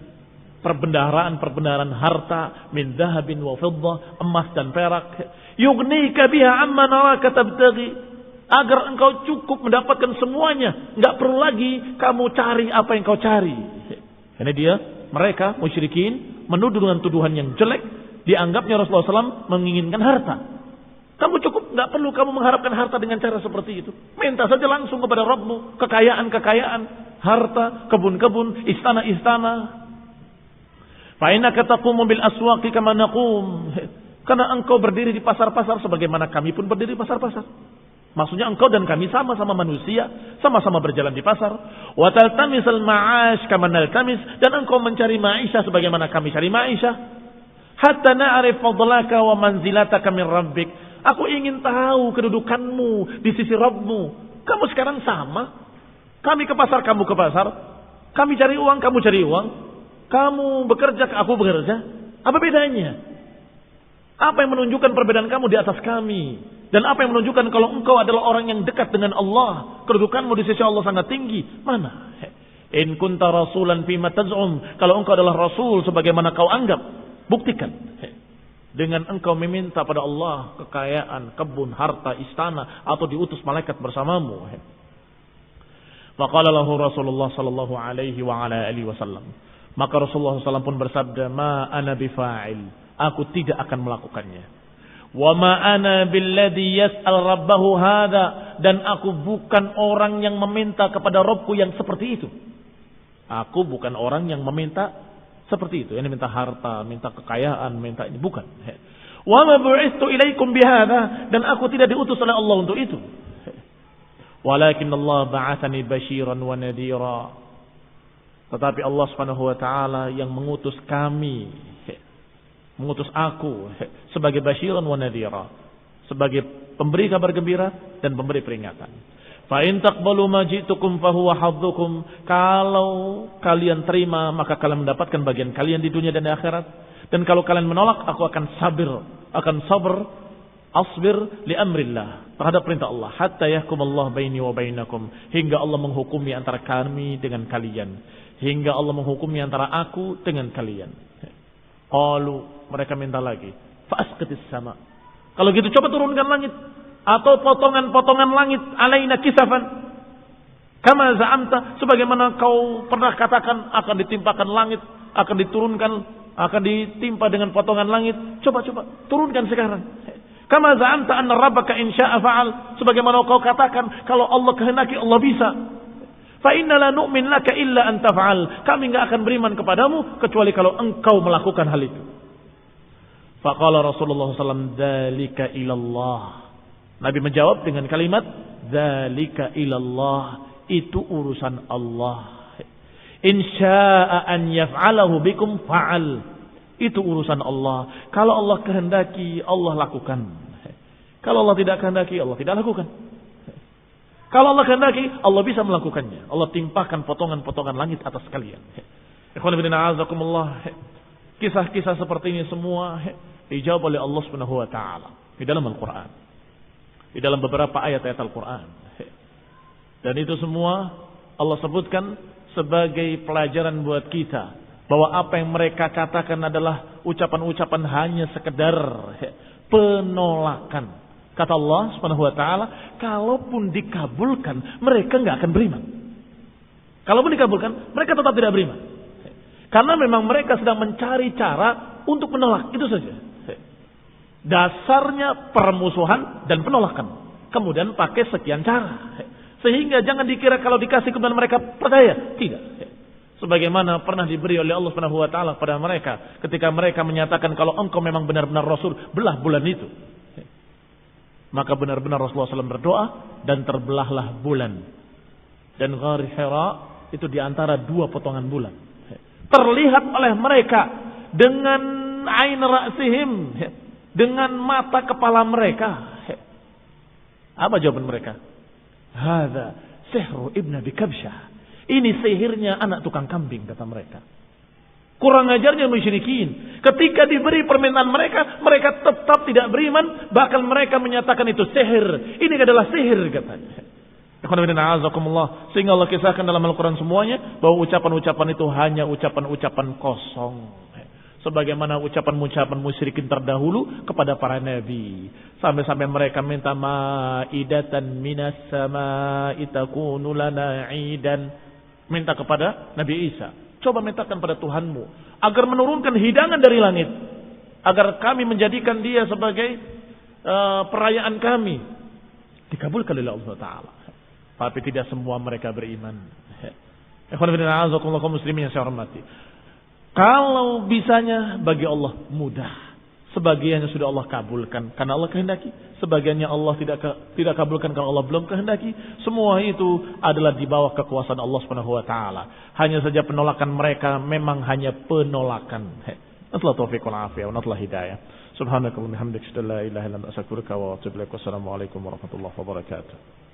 perbendaharaan-perbendaharaan harta, min dhahabin wa fiddah, emas dan perak, yughnika biha amma naraka tabtaghi, agar engkau cukup mendapatkan semuanya, enggak perlu lagi kamu cari apa yang kau cari. Karena mereka musyrikin menuduh dengan tuduhan yang jelek, dianggapnya Rasulullah SAW menginginkan harta. Kamu cukup, nggak perlu kamu mengharapkan harta dengan cara seperti itu. Minta saja langsung kepada Rabbmu, kekayaan-kekayaan, harta, kebun-kebun, istana-istana. Fa innaka taqumu bil aswaqi kama naqum. Karena engkau berdiri di pasar-pasar sebagaimana kami pun berdiri di pasar-pasar. Maksudnya engkau dan kami sama-sama manusia, sama-sama berjalan di pasar. Wa taltamisal ma'ash kama naltamis, dan engkau mencari ma'isyah sebagaimana kami cari ma'isyah. Hatta na'rif fadlaka wa manzilataka min rabbik. Aku ingin tahu kedudukanmu di sisi Rabbmu. Kamu sekarang sama. Kami ke pasar, kamu ke pasar. Kami cari uang, kamu cari uang. Kamu bekerja, aku bekerja. Apa bedanya? Apa yang menunjukkan perbedaan kamu di atas kami? Dan apa yang menunjukkan kalau engkau adalah orang yang dekat dengan Allah? Kedudukanmu di sisi Allah sangat tinggi. Mana? In kunta rasulan fima taz'um. Kalau engkau adalah rasul sebagaimana kau anggap, buktikan. Dengan engkau meminta pada Allah kekayaan, kebun, harta, istana, atau diutus malaikat bersamamu. Faqala lahu Rasulullah sallallahu alaihi wa ala alihi wasallam. Maka Rasulullah SAW pun bersabda, "Ma ana bifa'il." Aku tidak akan melakukannya. "Wa ma ana billadhi yas'al rabbahu hadza." Dan aku bukan orang yang meminta kepada Rabbku yang seperti itu. Aku bukan orang yang meminta seperti itu, ini minta harta, minta kekayaan, minta ini, bukan. Wa ma bu'istu ilaikum bihadza, dan aku tidak diutus oleh Allah untuk itu. Walakin Allah ba'atsani basyiran wa nadhira. Tetapi Allah Subhanahu wa taala yang mengutus kami, mengutus aku sebagai basyiran wa nadhira, sebagai pemberi kabar gembira dan pemberi peringatan. Fa in taqbalu ma ji'tukum fa huwa hadzukum. Kalau kalian terima, maka kalian mendapatkan bagian kalian di dunia dan di akhirat. Dan kalau kalian menolak, aku akan sabar, asbir li amrillah, terhadap perintah Allah, hatta yahkumallahu baini wa bainakum, hingga Allah menghukumi antara kami dengan kalian, hingga Allah menghukumi antara aku dengan kalian. Qalu, mereka minta lagi, fa asqitis sama. Kalau gitu coba turunkan langit, atau potongan-potongan langit alaina kisafan kama za'amta, sebagaimana kau pernah katakan akan ditimpakan langit, akan diturunkan, akan ditimpa dengan potongan langit. Coba turunkan sekarang. Kama za'amta anna rabbaka in sya'a fa'al, sebagaimana kau katakan kalau Allah kehendaki Allah bisa. Fa inna la nu'min laka illa an taf'al. Kami enggak akan beriman kepadamu kecuali kalau engkau melakukan hal itu. Faqala Rasulullah sallallahu alaihi wasallam, dzalika ilallah. Nabi menjawab dengan kalimat dzalika ilallah, itu urusan Allah. In syaa'a an yaf'alahu bikum fa'al. Itu urusan Allah. Kalau Allah kehendaki, Allah lakukan. Kalau Allah tidak kehendaki, Allah tidak lakukan. Kalau Allah kehendaki, Allah bisa melakukannya. Allah timpakan potongan-potongan langit atas kalian. Ikhwan fillah a'azakumullah. Kisah-kisah seperti ini semua dijawab oleh Allah Subhanahu wa taala di dalam Al-Qur'an. Di dalam beberapa ayat-ayat Al-Quran. Dan itu semua Allah sebutkan sebagai pelajaran buat kita. Bahwa apa yang mereka katakan adalah ucapan-ucapan hanya sekedar penolakan. Kata Allah Subhanahu wa taala, kalaupun dikabulkan, mereka enggak akan beriman. Kalaupun dikabulkan, mereka tetap tidak beriman. Karena memang mereka sedang mencari cara untuk menolak, itu saja. Dasarnya permusuhan dan penolakan. Kemudian pakai sekian cara. Sehingga jangan dikira kalau dikasih kemudian mereka percaya. Tidak. Sebagaimana pernah diberi oleh Allah Subhanahu wa taala pada mereka ketika mereka menyatakan kalau engkau memang benar-benar rasul, belah bulan itu. Maka benar-benar Rasulullah SAW berdoa dan terbelahlah bulan. Dan Ghar Hira itu di antara dua potongan bulan. Terlihat oleh mereka dengan ain ra'sihim, dengan mata kepala mereka. Apa jawaban mereka? Hadza sihru ibn Abi Kabsyah. Ini sihirnya anak tukang kambing, kata mereka. Kurang ajarnya musyrikin. Ketika diberi permintaan mereka, mereka tetap tidak beriman. Bahkan mereka menyatakan itu sihir. Ini adalah sihir katanya. Sehingga Allah kisahkan dalam Al-Quran semuanya bahwa ucapan-ucapan itu hanya ucapan-ucapan kosong. Sebagaimana ucapan-ucapan musyrikin terdahulu kepada para nabi. Sampai-sampai mereka minta ma'idatan minas sama'i takunu lana 'idan. Minta kepada Nabi Isa. Coba mintakan pada Tuhanmu agar menurunkan hidangan dari langit, agar kami menjadikan dia sebagai perayaan kami. Dikabulkan oleh Allah Ta'ala. Tapi tidak semua mereka beriman. Ikhwan fillah kaum muslimin yang saya hormati. Kalau bisanya bagi Allah mudah. Sebagiannya sudah Allah kabulkan karena Allah kehendaki. Sebagiannya Allah tidak kabulkan karena Allah belum kehendaki. Semua itu adalah di bawah kekuasaan Allah Subhanahu wa taala. Hanya saja penolakan mereka memang hanya penolakan. Nasallahu taufiq wal afiyah wa nasallahu hidayah. Subhanakallahumma hamdaka la ilaha illa anta astaghfiruka wa atubu ilaik. Wassalamu alaikum warahmatullahi wabarakatuh.